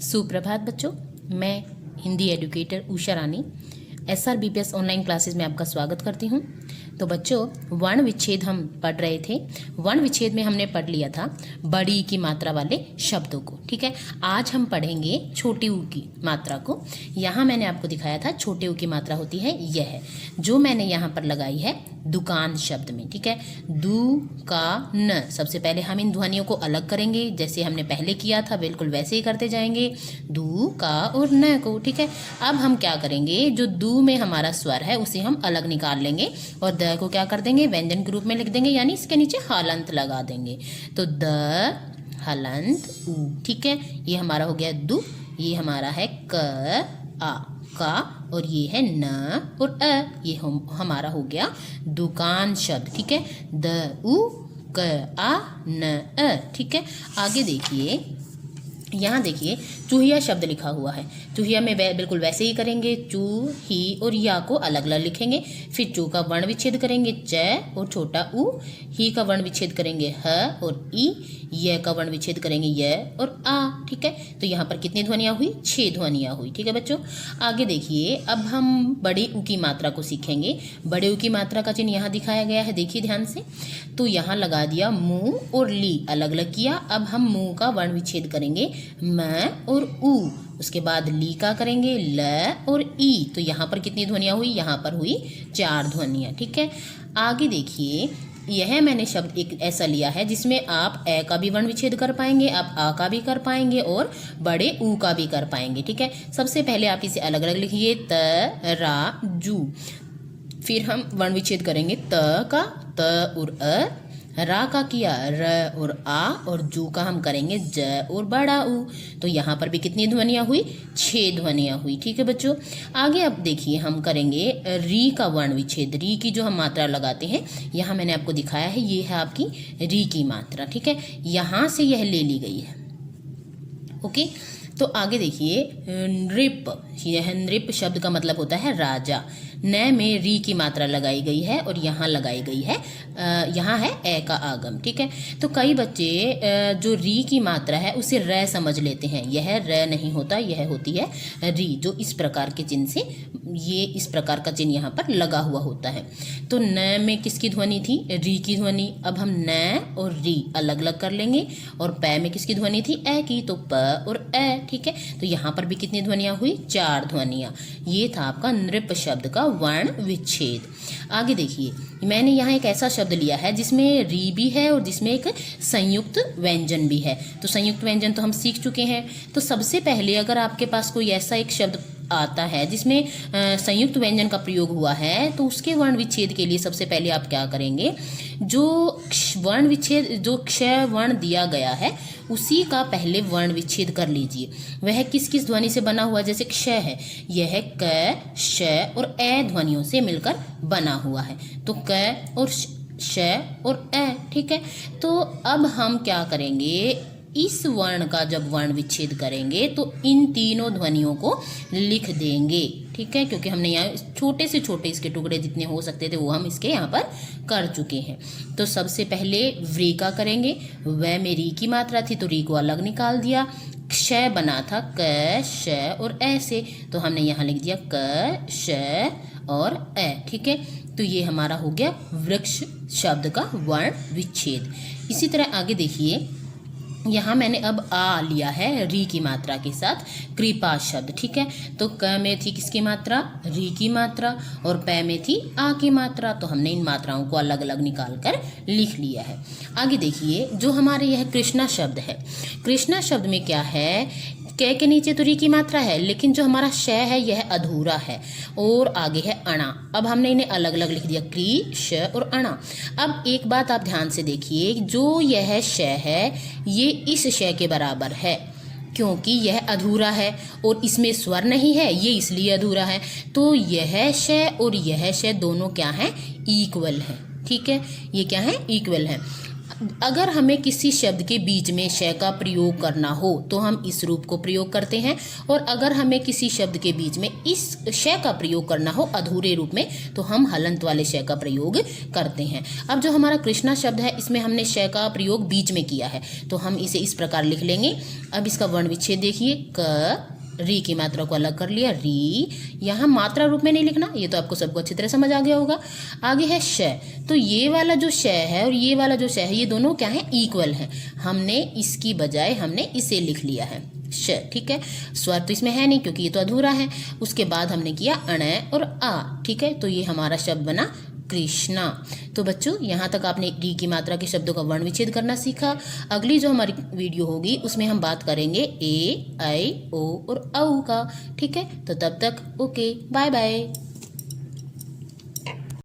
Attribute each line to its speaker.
Speaker 1: सुप्रभात बच्चों, मैं हिंदी एडुकेटर उषा रानी SRBPS ऑनलाइन क्लासेस में आपका स्वागत करती हूं। तो बच्चों, वर्ण विच्छेद हम पढ़ रहे थे। वर्ण विच्छेद में हमने पढ़ लिया था बड़ी की मात्रा वाले शब्दों को। ठीक है, आज हम पढ़ेंगे छोटी ऊ की मात्रा को। यहाँ मैंने आपको दिखाया था छोटे ऊ की मात्रा होती है यह, जो मैंने यहाँ पर लगाई है दुकान शब्द में। ठीक है, दु का न। सबसे पहले हम इन ध्वनियों को अलग करेंगे, जैसे हमने पहले किया था बिल्कुल वैसे ही करते जाएंगे, दु का और न को। ठीक है, अब हम क्या करेंगे, जो दु में हमारा स्वर है उसे हम अलग निकाल लेंगे और द को क्या कर देंगे, व्यंजन के रूप में लिख देंगे, यानी इसके नीचे हलंत लगा देंगे। तो द हलंत उ। ठीक है, ये हमारा हो गया दु, ये हमारा है क आ का, और ये है न और अ, ये हमारा हो गया दुकान शब्द। ठीक है, द उ क आ न अ। ठीक है, आगे देखिए, यहाँ देखिए चूहिया शब्द लिखा हुआ है। चूहिया में बिल्कुल वैसे ही करेंगे, चू ही और या को अलग अलग लिखेंगे। फिर चू का वर्ण विच्छेद करेंगे च और छोटा उ, ही का वर्ण विच्छेद करेंगे ह और ई, य का वर्ण विच्छेद करेंगे य और आ। ठीक है, तो यहाँ पर कितनी ध्वनियाँ हुई, 6 ध्वनियाँ हुई। ठीक है बच्चों, आगे देखिए, अब हम बड़े उ की मात्रा को सीखेंगे। बड़े उ की मात्रा का चिन्ह यहाँ दिखाया गया है, देखिए ध्यान से। तो यहाँ लगा दिया मुँह और ली, अलग अलग किया। अब हम मुँह का वर्ण विच्छेद करेंगे म और उ, उसके बाद ली का करेंगे ल और ई। तो यहाँ पर कितनी ध्वनियाँ हुई, यहाँ पर हुई 4 ध्वनियाँ। ठीक है, आगे देखिए, यह मैंने शब्द एक ऐसा लिया है जिसमें आप ए का भी वर्ण विच्छेद कर पाएंगे, आप आ का भी कर पाएंगे और बड़े ऊ का भी कर पाएंगे। ठीक है, सबसे पहले आप इसे अलग अलग लिखिए, त रा जू। फिर हम वर्ण विच्छेद करेंगे त का त और अ, रा का किया र और आ, और जू का हम करेंगे ज और बड़ा ऊ। तो यहाँ पर भी कितनी ध्वनियाँ हुई, 6 ध्वनियाँ हुई। ठीक है बच्चों, आगे अब देखिए हम करेंगे री का वर्ण विच्छेद। री की जो हम मात्रा लगाते हैं, यहाँ मैंने आपको दिखाया है, ये है आपकी री की मात्रा। ठीक है, यहाँ से यह ले ली गई है। ओके, तो आगे देखिए नृप। यह नृप शब्द का मतलब होता है राजा। न में री की मात्रा लगाई गई है और यहाँ लगाई गई है, यहाँ है ए का आगम। ठीक है, तो कई बच्चे जो री की मात्रा है उसे र समझ लेते हैं। यह र नहीं होता, यह होती है री, जो इस प्रकार के चिन्ह से, ये इस प्रकार का चिन्ह यहाँ पर लगा हुआ होता है। तो न में किसकी ध्वनि थी, री की ध्वनि। अब हम न और री अलग अलग कर लेंगे। और प में किसकी ध्वनि थी, ए की, तो प और ए। ठीक है, तो यहाँ पर भी कितनी ध्वनियाँ हुई, 4 ध्वनियाँ। ये था आपका नृप शब्द का वर्ण विच्छेद। आगे देखिए, मैंने यहाँ एक ऐसा शब्द लिया है जिसमें री भी है और जिसमें एक संयुक्त व्यंजन भी है। तो संयुक्त व्यंजन तो हम सीख चुके हैं। तो सबसे पहले अगर आपके पास कोई ऐसा एक शब्द आता है जिसमें संयुक्त व्यंजन का प्रयोग हुआ है, तो उसके वर्ण विच्छेद के लिए सबसे पहले आप क्या करेंगे, जो वर्ण विच्छेद, जो क्ष वर्ण दिया गया है उसी का पहले वर्ण विच्छेद कर लीजिए। वह किस किस ध्वनि से बना हुआ, जैसे क्ष है, यह क, श और ए ध्वनियों से मिलकर बना हुआ है। तो क और श और ए। ठीक है, तो अब हम क्या करेंगे, इस वर्ण का जब वर्ण विच्छेद करेंगे तो इन तीनों ध्वनियों को लिख देंगे। ठीक है, क्योंकि हमने यहाँ छोटे से छोटे इसके टुकड़े जितने हो सकते थे वो हम इसके यहाँ पर कर चुके हैं। तो सबसे पहले व्री का करेंगे। वह में री की मात्रा थी तो री को अलग निकाल दिया। क्ष बना था क, श और ए से, तो हमने यहाँ लिख दिया क, श और ए। ठीक है, तो ये हमारा हो गया वृक्ष शब्द का वर्ण विच्छेद। इसी तरह आगे देखिए, यहाँ मैंने अब आ लिया है री की मात्रा के साथ, कृपा शब्द। ठीक है, तो क में थी किसकी मात्रा, री की मात्रा, और पै में थी आ की मात्रा। तो हमने इन मात्राओं को अलग अलग निकाल कर लिख लिया है। आगे देखिए, जो हमारे यह कृष्णा शब्द है, कृष्णा शब्द में क्या है, क के नीचे तो री की मात्रा है, लेकिन जो हमारा श है यह अधूरा है और आगे है अणा। अब हमने इन्हें अलग अलग लिख दिया, क्री, श और अणा। अब एक बात आप ध्यान से देखिए, जो यह श है ये इस श के बराबर है, क्योंकि यह अधूरा है और इसमें स्वर नहीं है, ये इसलिए अधूरा है। तो यह श और यह श दोनों क्या हैं, इक्वल हैं। ठीक है, ये क्या है, इक्वल है। अगर हमें किसी शब्द के बीच में श का प्रयोग करना हो तो हम इस रूप को प्रयोग करते हैं, और अगर हमें किसी शब्द के बीच में इस श का प्रयोग करना हो अधूरे रूप में तो हम हलंत वाले श का प्रयोग करते हैं। अब जो हमारा कृष्णा शब्द है इसमें हमने श का प्रयोग बीच में किया है तो हम इसे इस प्रकार लिख लेंगे। अब इसका वर्ण विच्छेद देखिए, क री की मात्रा को अलग कर लिया, री। यहाँ मात्रा रूप में नहीं लिखना, ये तो आपको सबको अच्छी तरह समझ आ गया होगा। आगे है श, तो ये वाला जो श है और ये वाला जो श है ये दोनों क्या है, इक्वल है। हमने इसकी बजाय हमने इसे लिख लिया है श, ठीक है। स्वर तो इसमें है नहीं क्योंकि ये तो अधूरा है। उसके बाद हमने किया अण और आ, ठीक है। तो ये हमारा शब्द बना कृष्णा। तो बच्चों यहाँ तक आपने री की मात्रा के शब्दों का वर्ण विच्छेद करना सीखा। अगली जो हमारी वीडियो होगी उसमें हम बात करेंगे ए, ऐ, ओ और औ का, ठीक है। तो तब तक ओके, बाय बाय।